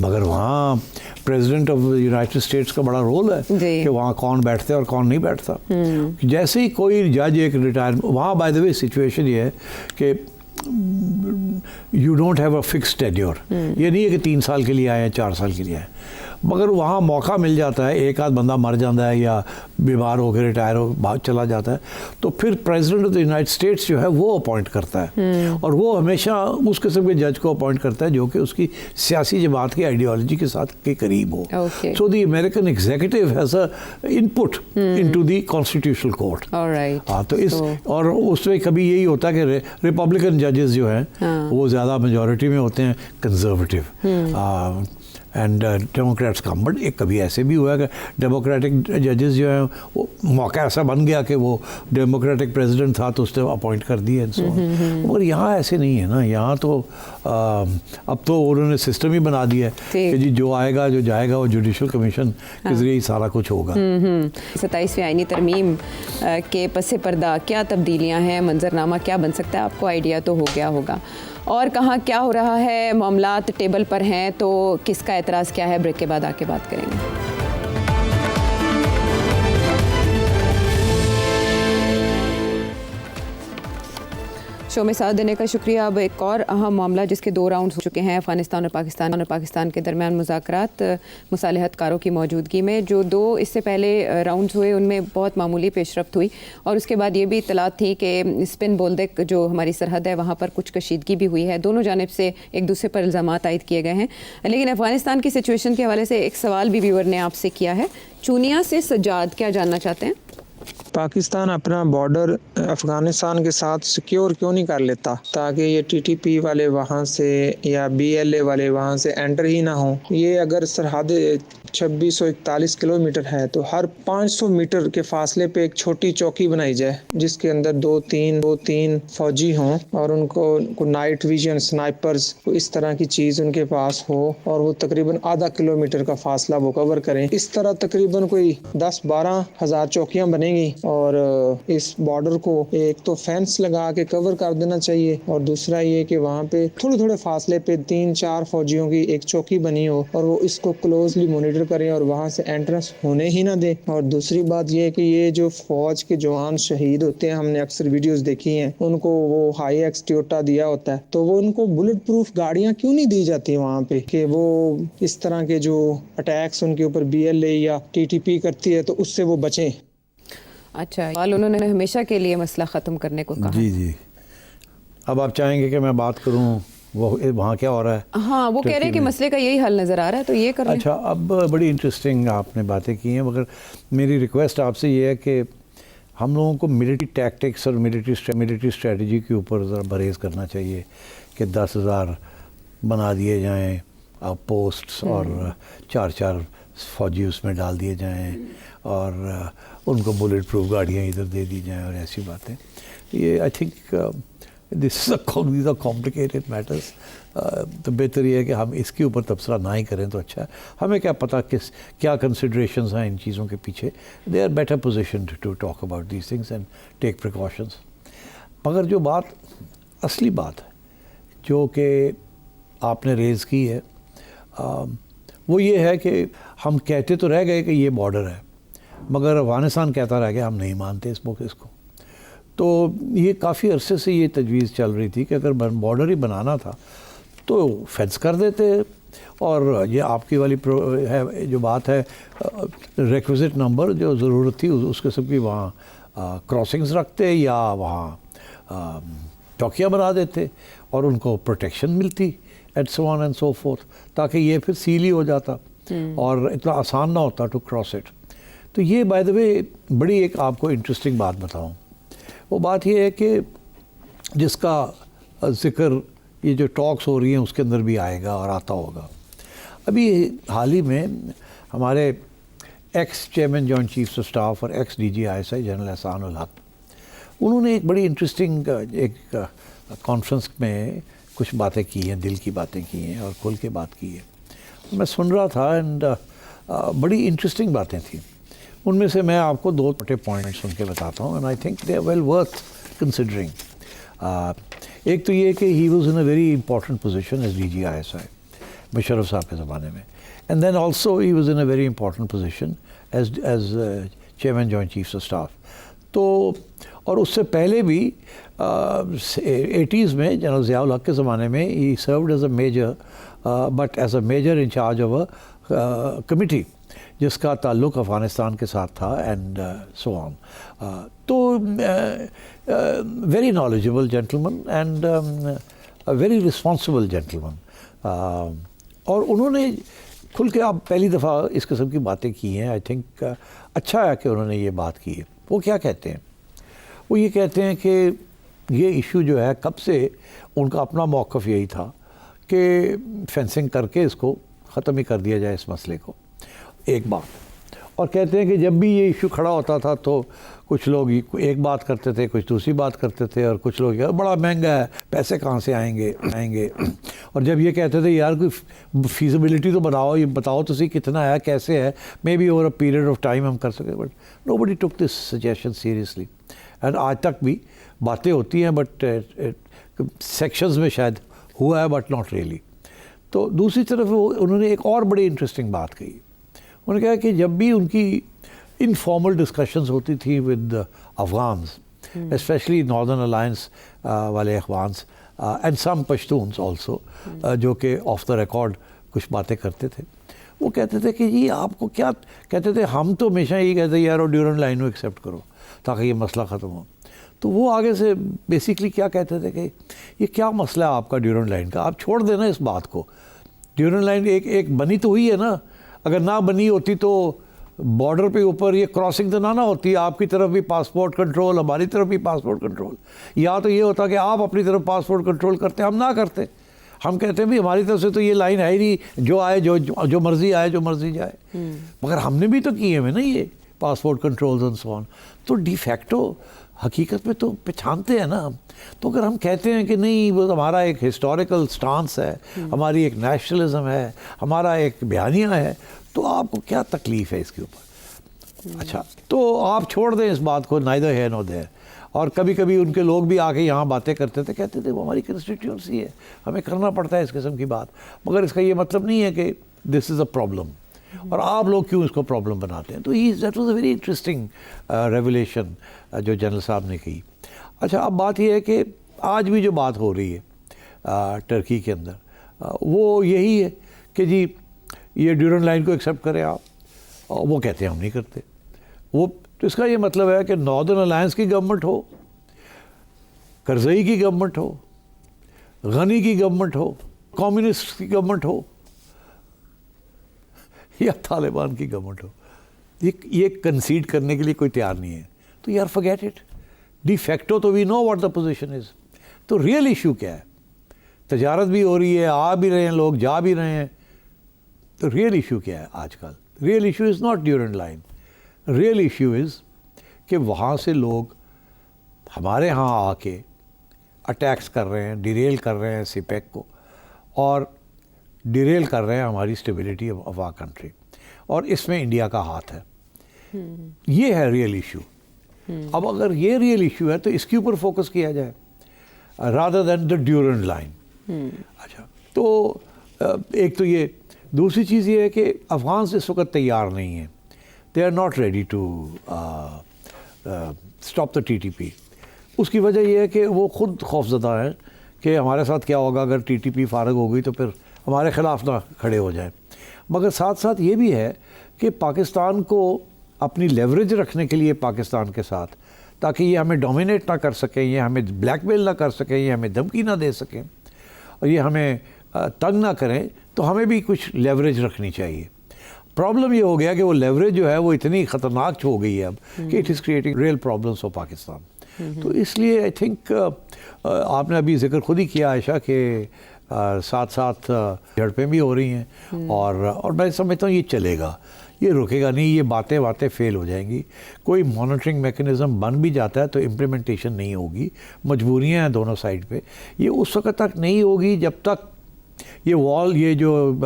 मगर वहाँ प्रेसिडेंट ऑफ यूनाइटेड स्टेट्स का बड़ा रोल है कि वहाँ कौन बैठते हैं और कौन नहीं बैठता। जैसे ही कोई जज एक रिटायर, वहाँ बाय द वे सिचुएशन ये है कि you don't have a fixed tenure. ये नहीं है कि 3 साल के लिए आए हैं, 4 साल के लिए आए, मगर वहाँ मौका मिल जाता है, एक आध बंदा मर जाता है या बीमार होकर रिटायर हो भाग चला जाता है, तो फिर president of the United states जो है वो अपॉइंट करता है, और वो हमेशा उस किस्म के जज को अपॉइंट करता है जो कि उसकी सियासी जमात की आइडियोलॉजी के साथ के करीब हो। So the American executive has a input into the constitutional court. हाँ, तो इस और उसमें कभी यही होता है कि रिपब्लिकन जजेस जो हैं वो ज़्यादा मेजॉरिटी में होते हैं, conservative and Democrats come, but एक कभी ऐसे भी हुआ कि डेमोक्रेटिक जजेस जो हैं वो मौका ऐसा बन गया कि वो डेमोक्रेटिक प्रेसिडेंट था तो उसने अपॉइंट कर दिए, मगर यहाँ ऐसे नहीं है ना। यहाँ तो अब तो उन्होंने सिस्टम ही बना दिया है कि जी जो आएगा जो जाएगा वो जुडिशल कमीशन के ज़रिए ही सारा कुछ होगा। 27वीं आईनी तरमीम के पसे पर्दा क्या तब्दीलियाँ हैं, मंजरनामा क्या बन सकता है, आपको आइडिया तो हो गया होगा। और कहाँ क्या हो रहा है, मामलात टेबल पर हैं तो किसका एतराज़ क्या है, ब्रेक के बाद आके बात करेंगे। शो में साथ देने का शुक्रिया। अब एक और अहम मामला जिसके 2 राउंड्स हो चुके हैं अफ़गानिस्तान और पाकिस्तान के दरमियान मुज़ाकरात मुसालहतकारों की मौजूदगी में। जो 2 इससे पहले राउंड्स हुए उनमें बहुत मामूली पेशरफ्त हुई, और उसके बाद ये भी इत्तलात थी कि स्पिन बोल्देक जो हमारी सरहद है वहाँ पर कुछ कशीदगी भी हुई है। दोनों जानिब से एक दूसरे पर इल्ज़ामात आयद किए गए हैं। लेकिन अफ़गानिस्तान की सिचुएशन के हवाले से एक सवाल भी व्यूअर ने आपसे किया है। चूनिया से सज्जाद क्या जानना चाहते हैं? पाकिस्तान अपना बॉर्डर अफगानिस्तान के साथ सिक्योर क्यों नहीं कर लेता ताकि ये टीटीपी वाले वहाँ से या बीएलए वाले वहाँ से एंटर ही ना हो। ये अगर सरहद 2641 किलोमीटर है तो हर 500 मीटर के फासले पे एक छोटी चौकी बनाई जाए जिसके अंदर 2-3 फौजी हों और उनको नाइट विजन स्नाइपर्स इस तरह की चीज़ उनके पास हो और वो तकरीबन आधा किलोमीटर का फासला वो कवर करें। इस तरह तकरीबन कोई 10-12 हज़ार चौकियाँ बनेंगी और इस बॉर्डर को एक तो फेंस लगा के कवर कर देना चाहिए, और दूसरा ये कि वहाँ पे थोड़े थोड़े फासले पे 3-4 फौजियों की एक चौकी बनी हो और वो इसको क्लोजली मॉनिटर करें और वहाँ से एंट्रेंस होने ही ना दे। और दूसरी बात ये कि ये जो फौज के जवान शहीद होते हैं, हमने अक्सर वीडियोस देखी हैं, उनको वो हाई एक्स टोयोटा दिया होता है, तो वो उनको बुलेट प्रूफ गाड़ियाँ क्यों नहीं दी जाती वहाँ पे कि वो इस तरह के जो अटैक्स उनके ऊपर BLA या TTP करती है तो उससे वो बचें। अच्छा, वाल उन्होंने हमेशा के लिए मसला ख़त्म करने को कहा। जी जी। अब आप चाहेंगे कि मैं बात करूं वो वहाँ क्या हो रहा है? हाँ, वो कह रहे हैं कि मसले का यही हल नज़र आ रहा है, तो ये कर लें। अच्छा, अब बड़ी इंटरेस्टिंग आपने बातें की हैं, मगर मेरी रिक्वेस्ट आपसे ये है कि हम लोगों को मिलिट्री टैक्टिक्स और मिलिट्री स्ट्रेटजी के ऊपर ज़रा बरेज़ करना चाहिए कि 10,000 बना दिए जाएं पोस्ट्स और 4-4 फौजी उसमें डाल दिए जाएं और उनको बुलेट प्रूफ गाड़ियाँ इधर दे दी जाएं और ऐसी बातें। ये I think this is a complicated matters. तो बेहतर ये है कि हम इसके ऊपर तबसरा ना ही करें तो अच्छा है। हमें क्या पता क्या कंसिडरेशंस हैं इन चीज़ों के पीछे। They are better position to talk about these things and take precautions. मगर जो बात असली बात है जो कि आपने रेज़ की है वो ये है कि हम कहते तो रह गए कि ये बॉर्डर है, मगर अफ़गानिस्तान कहता रह गया हम नहीं मानते इसको। तो ये काफ़ी अरसे से ये तजवीज़ चल रही थी कि अगर बॉर्डर ही बनाना था तो फेंस कर देते। और ये आपकी वाली है जो बात है रिक्विजिट नंबर जो ज़रूरत थी उस किस्म की वहाँ क्रॉसिंग्स रखते या वहाँ चौकियाँ बना देते और उनको प्रोटेक्शन मिलती and so on and so fourth, ताकि ये फिर सील ही हो जाता और इतना आसान ना होता टू क्रॉस इट। तो ये बाय द वे बड़ी एक आपको इंटरेस्टिंग बात बताऊँ। वो बात ये है कि जिसका ज़िक्र ये जो टॉक्स हो रही हैं उसके अंदर भी आएगा और आता होगा। अभी हाल ही में हमारे x chairman joint chiefs of staff और एक्स DG ISI जनरल एहसान उल हक, उन्होंने एक बड़ी इंटरेस्टिंग एक कॉन्फ्रेंस में कुछ बातें की हैं, दिल की बातें की हैं और खुल के बात की है। मैं सुन रहा था एंड बड़ी इंटरेस्टिंग बातें थी। उनमें से मैं आपको 2 छोटे पॉइंट्स सुन के बताता हूँ and I think they are well worth considering. एक तो ये कि he was in a very important position as DG ISI Musharraf sahab के ज़माने में, and then also he was in a very important position as chairman joint chiefs of staff. तो और उससे पहले भी 80s में जनरल ज़ियाउल हक के ज़माने में he served as a major but as a major in charge of a committee जिसका ताल्लुक़ अफ़गानिस्तान के साथ था एंड सो ऑन। तो very knowledgeable gentleman and a very responsible gentleman. और उन्होंने खुल के आप पहली दफ़ा इस किस्म की बातें की हैं। आई थिंक अच्छा है कि उन्होंने ये बात की है। वो क्या कहते हैं? वो ये कहते हैं कि ये इशू जो है कब से उनका अपना मौक़िफ़ यही था कि फेंसिंग करके इसको ख़त्म ही कर दिया जाए इस मसले को, एक बात। और कहते हैं कि जब भी ये इशू खड़ा होता था तो कुछ लोग एक बात करते थे, कुछ दूसरी बात करते थे और कुछ लोग यार बड़ा महंगा है, पैसे कहाँ से आएंगे। और जब ये कहते थे यार कोई फीजिबिलिटी तो बनाओ, ये बताओ तो सही कितना है, कैसे है, may be over a period of time हम कर सकें। But nobody took this suggestion seriously and आज तक भी बातें होती हैं बट सेक्शंस में शायद हुआ है बट नॉट रियली। तो दूसरी तरफ उन्होंने एक और बड़ी इंटरेस्टिंग बात कही। उन्होंने कहा कि जब भी उनकी इनफॉर्मल डिस्कशंस होती थी with Afghans, specially northern alliance वाले Afghans and some Pashtuns also, जो कि ऑफ द रिकॉर्ड कुछ बातें करते थे, वो कहते थे कि जी आपको क्या कहते थे, हम तो हमेशा यही कहते यार और ड्यूरेंट लाइन को एक्सेप्ट करो ताकि ये मसला ख़त्म हो। तो वो आगे से बेसिकली क्या कहते थे कि ये क्या मसला है आपका ड्यूरेंट लाइन का, आप छोड़ देना इस बात को। ड्यूरेंट लाइन एक बनी तो हुई है ना, अगर ना बनी होती तो बॉर्डर पे ऊपर ये क्रॉसिंग तो ना होती, आपकी तरफ भी पासपोर्ट कंट्रोल, हमारी तरफ भी पासपोर्ट कंट्रोल। या तो ये होता कि आप अपनी तरफ पासपोर्ट कंट्रोल करते, हम ना करते। हम कहते हैं भी हमारी तरफ से तो ये लाइन है ही नहीं, जो आए जो मर्जी आए, जो मर्जी जाए। मगर हमने भी तो किए हुए ना ये passport controls and so on. तो डिफैक्टो हकीकत में तो पहचानते हैं ना हम। तो अगर हम कहते हैं कि नहीं वो हमारा एक हिस्टोरिकल स्टांस है, हमारी एक नेशनलिज्म है, हमारा एक बयानिया है, तो आपको क्या तकलीफ़ है इसके ऊपर? अच्छा, तो आप छोड़ दें इस बात को, नाइदर है नो देयर। और कभी कभी उनके लोग भी आके यहाँ बातें करते थे, कहते थे वो हमारी कंस्टिट्यूंसी है, हमें करना पड़ता है इस किस्म की बात, मगर इसका ये मतलब नहीं है कि दिस इज़ अ प्रॉब्लम और आप लोग क्यों इसको प्रॉब्लम बनाते हैं। तो that was a very interesting revelation जो जनरल साहब ने की। अच्छा, अब बात यह है कि आज भी जो बात हो रही है टर्की के अंदर, वो यही है कि जी ये ड्यूरेंट लाइन को एक्सेप्ट करें आप, और वो कहते हैं हम नहीं करते। वो तो इसका ये मतलब है कि नॉर्दर्न अलायंस की गवर्नमेंट हो, करज़ई की गवर्नमेंट हो, गनी की गवर्नमेंट हो, कम्युनिस्ट की गवर्नमेंट हो या तालिबान की गवर्नमेंट हो, ये कंसीड करने के लिए कोई तैयार नहीं है। तो यार फॉरगेट इट, डी फैक्टो तो we know what the position is. तो रियल इशू क्या है? तजारत भी हो रही है, आ भी रहे हैं लोग, जा भी रहे हैं, तो रियल इशू क्या है आजकल? Real issue is not Durand Line, real issue is कि वहाँ से लोग हमारे यहाँ आके अटैक्स कर रहे हैं, डिरेल कर रहे हैं सिपेक को, और डिरेल कर रहे हैं हमारी स्टेबिलिटी ऑफ आवर कंट्री, और इसमें इंडिया का हाथ है। ये है रियल इशू। अब अगर ये रियल इशू है तो इसके ऊपर फोकस किया जाए rather than the Durand Line. अच्छा, तो एक तो ये, दूसरी चीज़ ये है कि अफ़गान इस वक्त तैयार नहीं है, they are not ready to stop the TTP। उसकी वजह यह है कि वो खुद खौफजदा है कि हमारे साथ क्या होगा अगर TTP फारग हो गई तो फिर हमारे ख़िलाफ़ ना खड़े हो जाए। मगर साथ साथ ये भी है कि पाकिस्तान को अपनी लेवरेज रखने के लिए पाकिस्तान के साथ, ताकि ये हमें डोमिनेट ना कर सकें, ये हमें ब्लैकमेल ना कर सकें, ये हमें धमकी ना दे सकें और ये हमें तंग ना करें, तो हमें भी कुछ लेवरेज रखनी चाहिए। प्रॉब्लम ये हो गया कि वो लेवरेज जो है वो इतनी ख़तरनाक हो गई है अब कि it is creating real problems for Pakistan. तो इसलिए आई थिंक आपने अभी जिक्र खुद ही किया आयशा कि साथ साथ झड़पें भी हो रही हैं, और मैं समझता हूँ ये चलेगा, ये रुकेगा नहीं, ये बातें फेल हो जाएंगी। कोई मॉनिटरिंग मैकेनिज़्म बन भी जाता है तो इम्प्लीमेंटेशन नहीं होगी, मजबूरियाँ हैं दोनों साइड पे। ये उस वक्त तक नहीं होगी जब तक ये वॉल, ये जो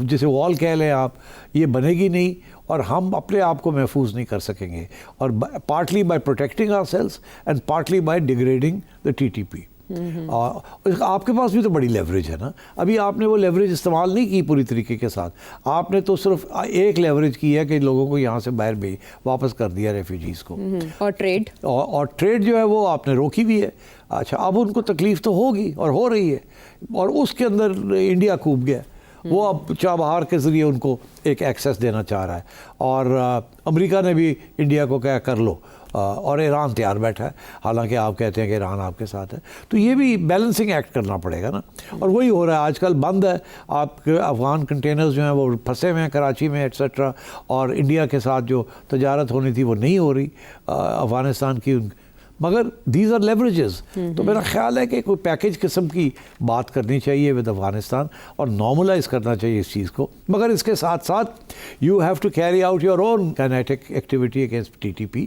जिसे वॉल कह लें आप, ये बनेगी नहीं और हम अपने आप को महफूज नहीं कर सकेंगे, और partly bye protecting ourselves and partly bye degrading the TTP। और आपके पास भी तो बड़ी लेवरेज है ना, अभी आपने वो लेवरेज इस्तेमाल नहीं की पूरी तरीके के साथ, आपने तो सिर्फ एक लेवरेज की है कि लोगों को यहाँ से बाहर भी वापस कर दिया रेफ्यूजीज़ को, और ट्रेड और ट्रेड जो है वो आपने रोकी भी है। अच्छा, अब उनको तकलीफ़ तो होगी और हो रही है, और उसके अंदर इंडिया कूद गया, वो अब चाबहार के ज़रिए उनको एक एक्सेस देना चाह रहा है, और अमेरिका ने भी इंडिया को क्या कर लो, और ईरान तैयार बैठा है, हालांकि आप कहते हैं कि ईरान आपके साथ है। तो ये भी बैलेंसिंग एक्ट करना पड़ेगा ना, और वही हो रहा है आजकल। बंद है आपके अफ़गान कंटेनर्स जो हैं वो फंसे हुए हैं कराची में एट्सेट्रा, और इंडिया के साथ जो तजारत होनी थी वो नहीं हो रही अफ़गानिस्तान की, मगर दीज आर लेवरेजेस। तो मेरा ख्याल है कि कोई पैकेज किस्म की बात करनी चाहिए विद अफ़गानिस्तान और नॉर्मलाइज करना चाहिए इस चीज़ को, मगर इसके साथ साथ you have to carry out your own kinetic activity against TTP।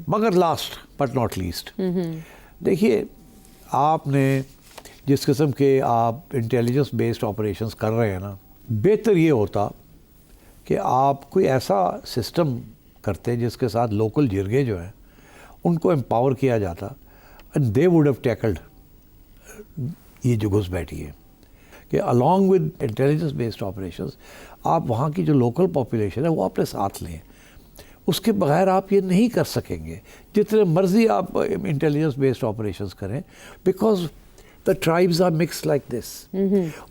मगर लास्ट बट नॉट लीस्ट, देखिए आपने जिस किस्म के आप इंटेलिजेंस बेस्ड ऑपरेशंस कर रहे हैं ना, बेहतर ये होता कि आप कोई ऐसा सिस्टम करते जिसके साथ लोकल जिरगे जो हैं उनको एम्पावर किया जाता, and they would have tackled ये जो घुस बैठी है कि along with intelligence based operations आप वहाँ की जो लोकल पॉपुलेशन है वो अपने साथ लें। उसके बगैर आप ये नहीं कर सकेंगे जितने मर्जी आप इंटेलिजेंस बेस्ड ऑपरेशंस करें, because the tribes are mix like this.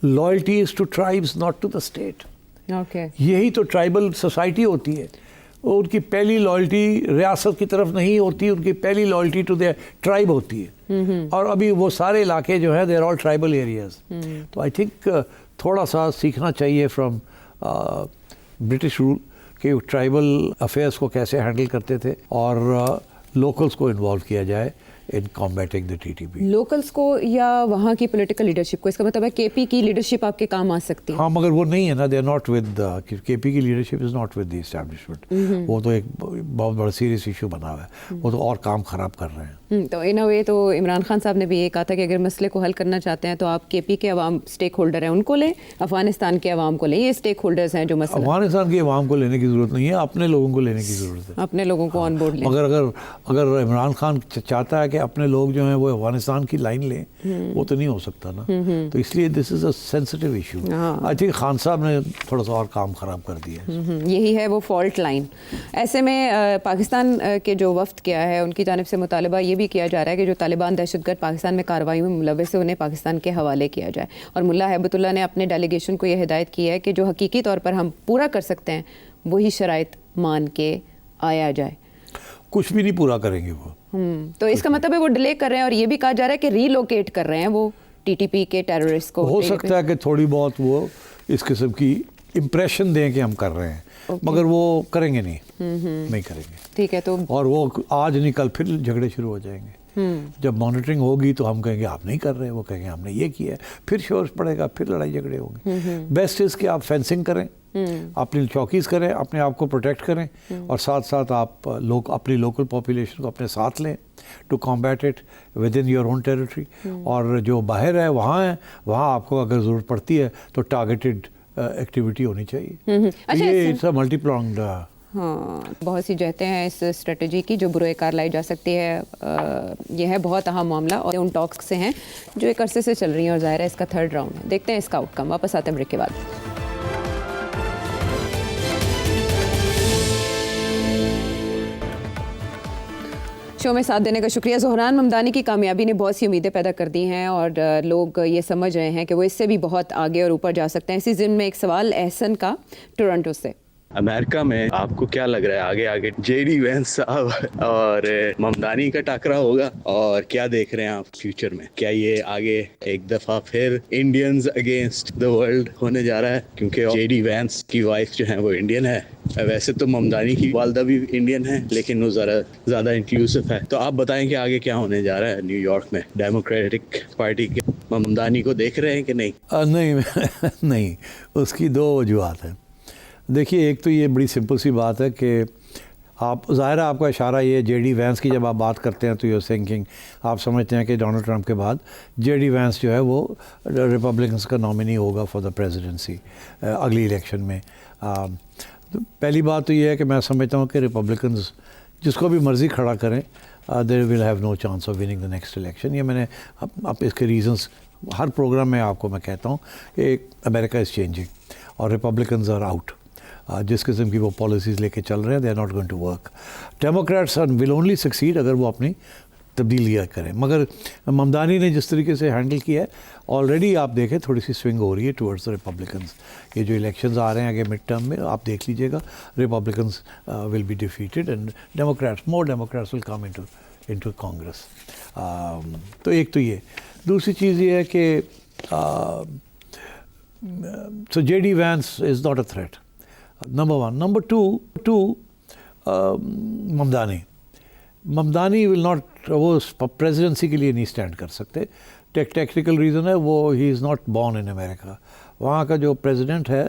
Loyalty is to tribes not to the state. यही तो ट्राइबल सोसाइटी होती है। उनकी पहली लॉयल्टी रियासत की तरफ नहीं होती, उनकी पहली लॉयल्टी टू देयर ट्राइब होती है। और अभी वो सारे इलाके जो है देर ऑल ट्राइबल एरियाज। तो आई थिंक थोड़ा सा सीखना चाहिए फ्रॉम ब्रिटिश रूल कि ट्राइबल अफेयर्स को कैसे हैंडल करते थे, और लोकल्स को इन्वॉल्व किया जाए in combating the TTP. Locals को या वहाँ की पॉलिटिकल लीडरशिप को, इसका मतलब है केपी की लीडरशिप आपके काम आ सकती है? हाँ, मगर वो नहीं है ना, they are not with KP की leadership is not with the establishment. वो तो एक बहुत बड़ा सीरियस इशू बना हुआ है, वो तो और काम ख़राब कर रहे हैं। तो इन अ वे तो इमरान खान साहब ने भी ये कहा था कि अगर मसले को हल करना चाहते हैं तो आप केपी के अवाम स्टेक होल्डर हैं उनको लें, अफगानिस्तान के अवाम को लें, ये स्टेक होल्डर्स हैं जो मसला। अफगानिस्तान के अवाम को लेने की ज़रूरत नहीं है, अपने लोगों को लेने की ज़रूरत है, अपने लोगों को ऑन बोर्ड लें। मगर अगर इमरान खान चाहता है कि अपने लोग जो हैं वो अफगानिस्तान की लाइन लें, वो तो नहीं हो सकता ना। तो इसलिए this is a sensitive issue. I think Khan साहब ने थोड़ा सा और काम ख़राब कर दिया है। यही है वो फॉल्ट लाइन। ऐसे में पाकिस्तान के जो वफ्द किया है उनकी जानिब से मुतालबा ये भी किया जा रहा है कि जो तालिबान दहशतगर्द पाकिस्तान में कार्रवाई में मुलव्वस है उन्हें पाकिस्तान के हवाले किया जाए। और मुल्ला हैबतुल्लाह ने अपने डेलीगेशन को यह हिदायत की है कि जो हकीकी तौर पर हम पूरा कर सकते हैं वही शराइत मान के आया जाए। कुछ भी नहीं पूरा करेंगे वो। तो इसका मतलब है वो डिले कर रहे हैं, और ये भी कहा जा रहा है कि रीलोकेट कर रहे हैं वो टीटीपी के टेररिस्ट को। हो सकता है कि थोड़ी बहुत वो इस किस्म की इम्प्रेशन दें कि हम कर रहे हैं, मगर वो करेंगे नहीं करेंगे। ठीक है, तो और वो आज नहीं कल फिर झगड़े शुरू हो जाएंगे। जब मॉनिटरिंग होगी तो हम कहेंगे आप नहीं कर रहे, वो कहेंगे हमने ये किया है, फिर शोर पड़ेगा, फिर लड़ाई झगड़े होंगे। बेस्ट इज़ कि आप फेंसिंग करें, अपनी चौकीज करें, अपने आप को प्रोटेक्ट करें, और साथ साथ आप अपनी लोकल पॉपुलेशन को अपने साथ लें to combat it within your own territory. और जो बाहर है वहाँ आपको अगर ज़रूरत पड़ती है तो टारगेटेड एक्टिविटी होनी चाहिए। अच्छा, ये इट्स अ मल्टीप्रोंग्ड। हाँ, बहुत सी जहतें हैं इस स्ट्रेटजी की जो बुरोकार लाई जा सकती है। यह है बहुत अहम मामला और उन टॉक्स से हैं जो एक अरसे से चल रही हैं, और ज़ाहिर है इसका थर्ड राउंड है। देखते हैं इसका आउटकम। वापस आते हैं ब्रेक के बाद। शो में साथ देने का शुक्रिया। ज़ोहरान ममदानी की कामयाबी ने बहुत सी उम्मीदें पैदा कर दी हैं और लोग ये समझ रहे हैं कि वो इससे भी बहुत आगे और ऊपर जा सकते हैं। इसी ज़िम्न में एक सवाल एहसन का टोरंटो से। अमेरिका में आपको क्या लग रहा है आगे जेडी वेंस साहब और ममदानी का टकरा होगा, और क्या देख रहे हैं आप फ्यूचर में? क्या ये आगे एक दफा फिर इंडियंस अगेंस्ट द वर्ल्ड होने जा रहा है? क्योंकि जेडी वेंस की वाइफ जो है वो इंडियन है, वैसे तो ममदानी की वालदा भी इंडियन है, लेकिन वो ज़्यादा इंक्लूसिव है। तो आप बताएं कि आगे क्या होने जा रहा है न्यूयॉर्क में? डेमोक्रेटिक पार्टी के ममदानी को देख रहे हैं कि नहीं? नहीं, उसकी दो वजूहत हैं। देखिए, एक तो ये बड़ी सिंपल सी बात है कि आप ज़ाहिर है आपका इशारा ये जेडी वैंस की जब आप बात करते हैं तो यूर थिंकिंग, आप समझते हैं कि डोनाल्ड ट्रंप के बाद जेडी वैंस जो है वो रिपब्लिकन्स का नॉमिनी होगा फॉर द प्रेसिडेंसी अगली इलेक्शन में। तो पहली बात तो ये है कि मैं समझता हूँ कि रिपब्लिकन्स जिसको भी मर्ज़ी खड़ा करें, there will have no chance of winning the next election. ये मैंने अब इसके रीजंस हर प्रोग्राम में आपको मैं कहता हूँ कि अमेरिका इज़ चेंजिंग और रिपब्लिकन्स आर आउट। जिस किस्म की वो पॉलिसीज़ लेके चल रहे हैं, they are not going to work. Democrats will only succeed अगर वो अपनी तब्दीलियाँ करें। मगर ममदानी ने जिस तरीके से हैंडल किया है, ऑलरेडी आप देखें थोड़ी सी स्विंग हो रही है टुवर्ड्स द रिपब्लिकन्स। ये जो इलेक्शंस आ रहे हैं आगे मिड टर्म में, आप देख लीजिएगा, Republicans will be defeated and more Democrats will come into Congress. तो एक तो ये। दूसरी चीज़ ये है कि so JD Vance is not a threat, number one. Number two Mamdani will not, वो प्रेसिडेंसी के लिए नहीं स्टैंड कर सकते। टेक्निकल रीज़न है वो, he is not born in America. वहाँ का जो प्रेसिडेंट है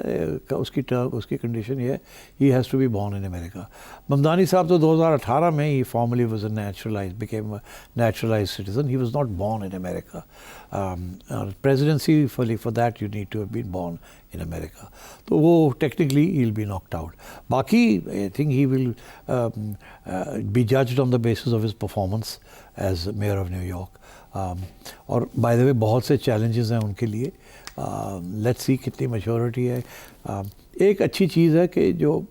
उसकी कंडीशन ये है, he has to be born in America. Mamdani साहब तो 2018 में ही formally was became a naturalised citizen, he was not born in America. Presidency for that you need to have been born in America. तो वो technically he will be knocked out. बाकी I think he will be judged on the basis of his performance as mayor of New York. और बाय द वे बहुत से चैलेंजेस हैं उनके लिए। लेट्स सी कितनी मैच्योरिटी है। एक अच्छी चीज़ है कि जो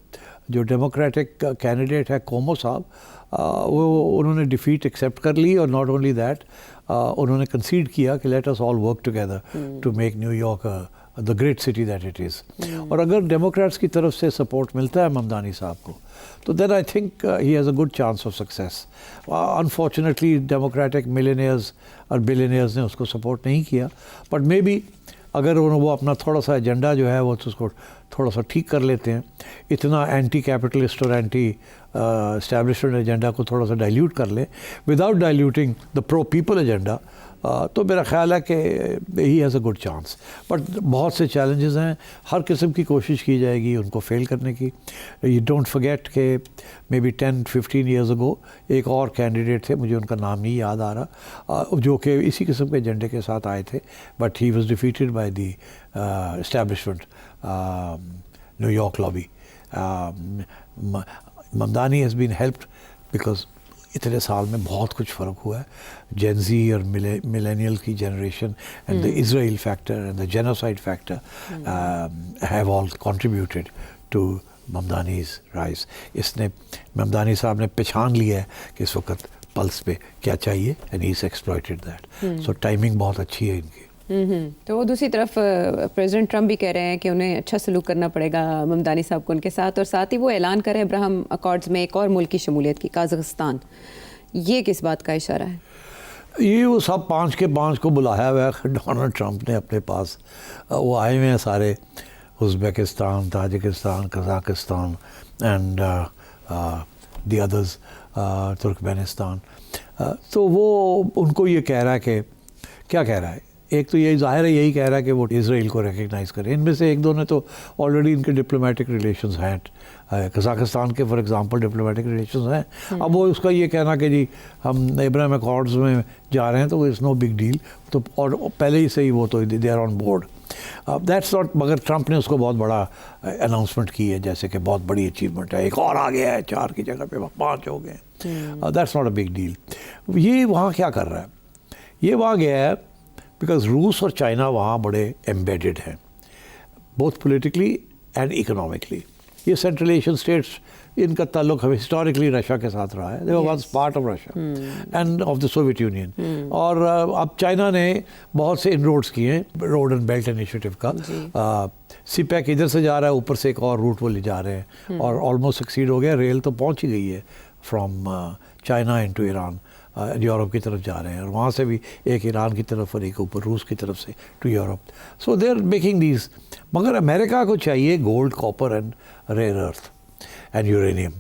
डेमोक्रेटिक कैंडिडेट है कोमो साहब, वो उन्होंने डिफीट एक्सेप्ट कर ली, और नॉट ओनली दैट उन्होंने कंसीड किया कि let us all work together to make New York the great city that it is. और अगर डेमोक्रेट्स की तरफ से सपोर्ट मिलता है ममदानी साहब को, तो then I think he has a good chance of success. Unfortunately democratic millionaires और बिलियनियर्स ने उसको सपोर्ट नहीं किया, बट मे बी अगर वो अपना थोड़ा सा एजेंडा जो है वो तो उसको थोड़ा सा ठीक कर लेते हैं, इतना एंटी कैपिटलिस्ट और एंटी एस्टैब्लिशमेंट एजेंडा को थोड़ा सा डाइल्यूट कर ले without diluting the pro people agenda, तो मेरा ख्याल है कि ही has a good chance. But बहुत से चैलेंजेस हैं, हर किस्म की कोशिश की जाएगी उनको फेल करने की। यू डोंट फॉरगेट के मे बी 10-15 ईयर्स अगो एक और कैंडिडेट थे, मुझे उनका नाम नहीं याद आ रहा, जो कि इसी किस्म के एजेंडे के साथ आए थे, but he was defeated by the establishment New York lobby. Mamdani has been helped because इतने साल में बहुत कुछ फ़र्क हुआ है। जेनजी और मिलेनियल की generation and the Israel factor and the genocide factor have all contributed to Mamdani's rise. इसने ममदानी साहब ने पहचान लिया है कि इस वक्त पल्स पे क्या चाहिए and he is exploited that. So timing बहुत अच्छी है इनकी। तो दूसरी तरफ प्रेसिडेंट ट्रम्प भी कह रहे हैं कि उन्हें अच्छा सलूक करना पड़ेगा ममदानी साहब को उनके साथ, और साथ ही वो ऐलान करें अब्राहम अकॉर्ड्स में एक और मुल्क की शमूलियत की, काज़ाकिस्तान। ये किस बात का इशारा है? ये वो सब 5 के 5 को बुलाया हुआ है डोनाल्ड ट्रंप ने अपने पास। वो आए हुए हैं सारे, Uzbekistan, Tajikistan, Kazakhstan and the others, Turkmenistan. तो वो उनको ये कह रहा है कि क्या कह रहा है, एक तो यही जाहिर है, यही कह रहा है कि वो इसराइल को रिकग्नाइज़ करें। इनमें से एक दो ने तो ऑलरेडी इनके डिप्लोमेटिक रिलेशंस हैं, कज़ाकिस्तान के फॉर एग्जांपल डिप्लोमेटिक रिलेशंस हैं। अब वो उसका ये कहना कि जी हम अब्राहम अकॉर्ड्स में जा रहे हैं तो इट्स नो बिग डील, तो और पहले ही से ही वो तो they are on board, that's not. मगर ट्रंप ने उसको बहुत बड़ा अनाउंसमेंट की है, जैसे कि बहुत बड़ी अचीवमेंट है, एक और आ गया है, 4 की जगह पे 5 हो गए। That's not a big deal. ये वहाँ क्या कर रहा है, ये वहाँ गया है बिकॉज रूस और चाइना वहाँ बड़े एम्बेडेड हैं, बोथ पोलिटिकली एंड इकोनॉमिकली। ये सेंट्रल एशियन स्टेट्स, इनका ताल्लुक हिस्टोरिकली रशिया के साथ रहा है, they were once part of Russia and of the Soviet Union. और अब चाइना ने बहुत से इनरोड्स किए हैं रोड एंड बेल्ट इनिशिएटिव का। सीपैक इधर से जा रहा है, ऊपर से एक और रूट वो ले जा रहे हैं और ऑलमोस्ट सक्सीड हो गया। रेल तो पहुँच ही गई है from China into Iran, Europe की तरफ जा रहे हैं, और वहाँ से भी एक ईरान की तरफ और एक ऊपर रूस की तरफ से to Europe. So they are making these. मगर अमेरिका को चाहिए gold, copper and rare earth and uranium,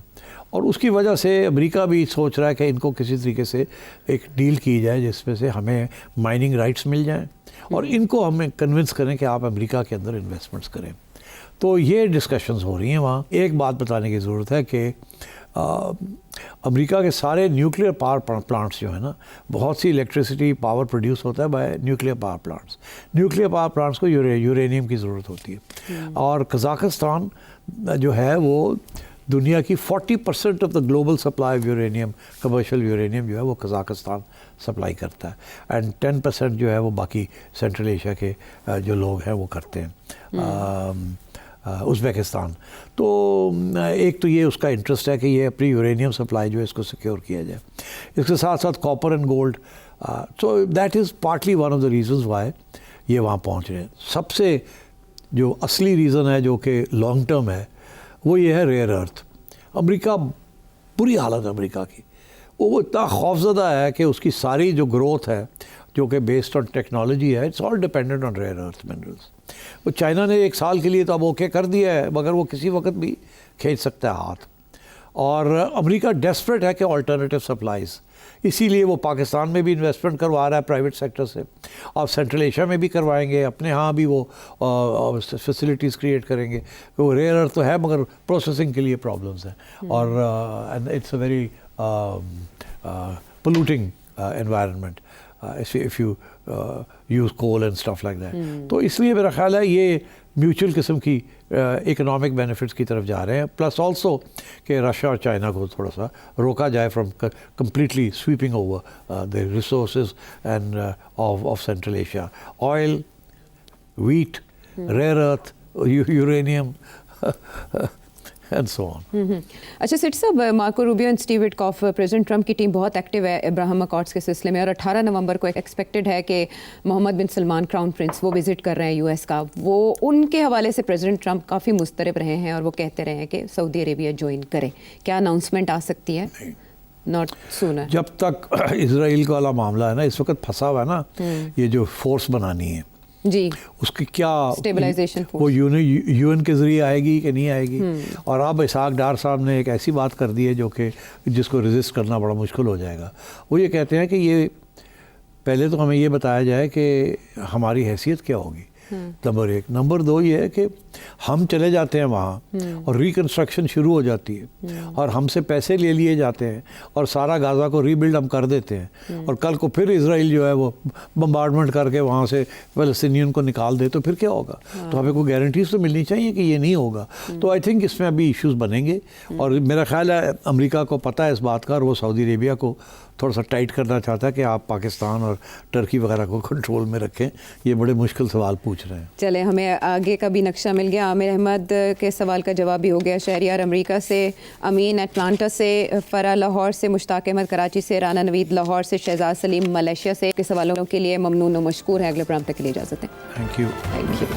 और उसकी वजह से अमेरिका भी सोच रहा है कि इनको किसी तरीके से एक डील की जाए जिसमें से हमें माइनिंग राइट्स मिल जाएं और इनको हमें कन्विंस करें कि आप अमेरिका के अंदर इन्वेस्टमेंट्स करें। तो ये डिस्कशंस हो रही हैं वहाँ। एक बात बताने की ज़रूरत है कि अमेरिका के सारे न्यूक्लियर पावर प्लांट्स जो है ना, बहुत सी इलेक्ट्रिसिटी पावर प्रोड्यूस होता है bye nuclear power plants. Nuclear power plants को यूरेनियम की ज़रूरत होती है, और कज़ाकिस्तान जो है वो दुनिया की 40% of the global supply of uranium, commercial uranium जो है वो कज़ाकिस्तान सप्लाई करता है, एंड 10% जो है वो बाकी सेंट्रल एशिया के जो लोग हैं वो करते हैं, उज़्बेकिस्तान। तो एक तो ये उसका इंटरेस्ट है कि ये अपनी यूरेनियम सप्लाई जो है इसको सिक्योर किया जाए, इसके साथ साथ copper and gold. So that is partly one of the reasons Y ये वहाँ पहुँच रहे हैं। सबसे जो असली रीज़न है जो कि लॉन्ग टर्म है वो ये है रेयर अर्थ। अमेरिका, बुरी हालत है अमेरिका की, वो इतना खौफज़दा है कि उसकी सारी जो ग्रोथ है जो कि बेस्ड ऑन टेक्नोलॉजी है, it's all dependent on rare earth minerals. वो चाइना ने 1 साल के लिए तो अब ओके कर दिया है, मगर वो किसी वक्त भी खींच सकता है हाथ, और अमेरिका डेस्परेट है कि अल्टरनेटिव सप्लाईज़, इसीलिए वो पाकिस्तान में भी इन्वेस्टमेंट करवा रहा है प्राइवेट सेक्टर से, और सेंट्रल एशिया में भी करवाएंगे, अपने यहाँ भी वो फैसिलिटीज़ क्रिएट करेंगे। वो रेयर अर्थ तो है मगर प्रोसेसिंग के लिए प्रॉब्लम्स हैं, और and it's a very polluting environment if you use coal and stuff like that. तो इसलिए मेरा ख्याल है ये म्यूचुअल किस्म की इकोनॉमिक बेनिफिट्स की तरफ जा रहे हैं, प्लस ऑल्सो कि रशिया और चाइना को थोड़ा सा रोका जाए from completely sweeping over the resources end of central Asia, oil, wheat, rare earth, uranium and so on. अच्छा सिट साहब, Marco Rubio and Steve Witkoff, president Trump की टीम बहुत एक्टिव है अब्राहम अकॉर्ड्स के सिलसिले में, और 18 नवंबर को एक्सपेक्टेड है कि मोहम्मद बिन सलमान क्राउन प्रिंस वो विजिट कर रहे हैं यूएस का। वो उनके हवाले से प्रेसिडेंट ट्रंप काफ़ी मुस्तरब रहे हैं और वो कहते रहे हैं कि सऊदी अरेबिया ज्वाइन करे। क्या अनाउंसमेंट आ सकती है? Not sooner. जब तक इसराइल वाला मामला है ना, इस वक्त फंसा हुआ है ना, ये जो फोर्स बनानी है जी, उसकी क्या Stabilization force। वो यूएन के ज़रिए आएगी कि नहीं आएगी। और अब इसहाक डार साहब ने एक ऐसी बात कर दी है जो कि जिसको रेजिस्ट करना बड़ा मुश्किल हो जाएगा। वो ये कहते हैं कि ये पहले तो हमें ये बताया जाए कि हमारी हैसियत क्या होगी, नंबर 1। नंबर 2 ये है कि हम चले जाते हैं वहाँ और रिकन्स्ट्रक्शन शुरू हो जाती है और हमसे पैसे ले लिए जाते हैं और सारा गाज़ा को रीबिल्ड हम कर देते हैं और कल को फिर इजराइल जो है वो बम्बार्डमेंट करके वहाँ से फ़लस्तीनियन को निकाल दे तो फिर क्या होगा। तो हमें कोई गारंटीज तो मिलनी चाहिए कि ये नहीं होगा। तो आई थिंक इसमें अभी इश्यूज़ बनेंगे और मेरा ख्याल है अमेरिका को पता है इस बात का और वो सऊदी अरेबिया को थोड़ा सा टाइट करना चाहता है कि आप पाकिस्तान और टर्की वगैरह को कंट्रोल में रखें। ये बड़े मुश्किल सवाल पूछ रहे हैं। चले, हमें आगे का भी नक्शा मिल गया। आमिर अहमद के सवाल का जवाब भी हो गया। शहरियार अमेरिका से, अमीन अटलांटा से, फ़रा लाहौर से, मुश्ताक अहमद कराची से, राना नवीद लाहौर से, शहजाद सलीम मलेशिया से के सवालों के लिए ममनून व मशकूर है। अगले प्रोग्राम तक के लिए इजाज़त दें। Thank you. Thank you.